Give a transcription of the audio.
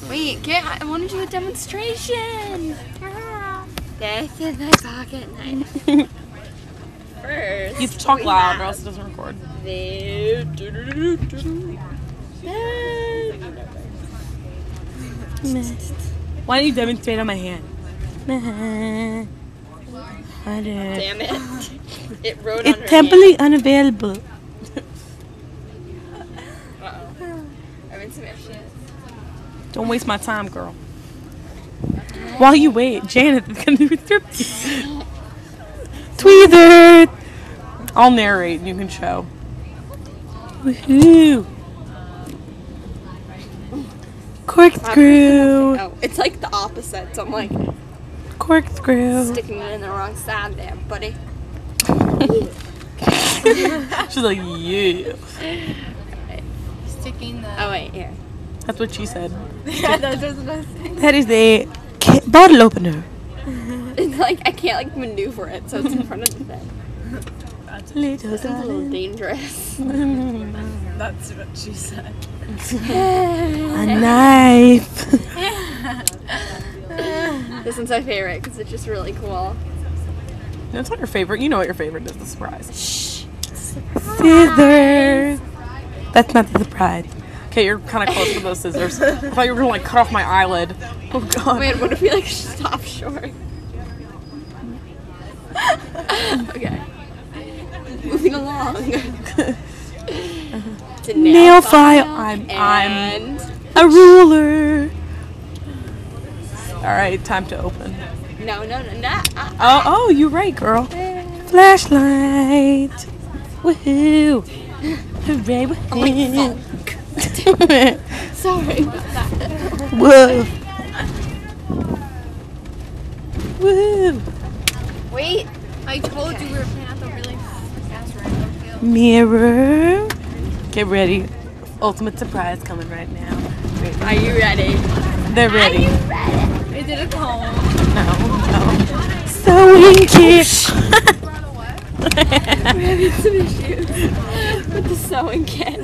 Wait, I want to do a demonstration. This is my pocket knife. First, You have to talk loud or else it doesn't record. Why don't you demonstrate on my hand? Damn it. It wrote on It's her temporarily unavailable. Uh-oh. I'm in some issues. Don't waste my time, girl. While you wait, Janet is gonna do a striptease. Tweezer! I'll narrate and you can show. Woohoo! Corkscrew! Oh, it's like the opposite, so I'm like Corkscrew! sticking it in the wrong side there, buddy. She's like, yeah. Sticking the... Oh wait, here. That's what she said. Yeah, that's what I was saying. That is a bottle opener. It's like I can't like maneuver it, so it's in front of the thing. This is a little dangerous. That's what she said. A knife. This one's my favorite because it's just really cool. That's not your favorite. You know what your favorite is, the surprise. Shh. Scissors. That's not the surprise. Okay, you're kind of close with those scissors. I thought you were gonna like cut off my eyelid. Oh god. Wait, what if we like stop short? Okay. Moving along. It's a Nail file. I'm a ruler. All right, time to open. No. Oh, you're right, girl. Flashlight. Woohoo! Hooray! Woohoo! Sorry about that. Whoa! Woo! Wait, I told you we were playing at the really fast rate. Mirror. Get ready. Ultimate surprise coming right now. Wait, Are you ready? they're ready. Is it a cone? No. Sewing kit. We're having some issues with the sewing kit.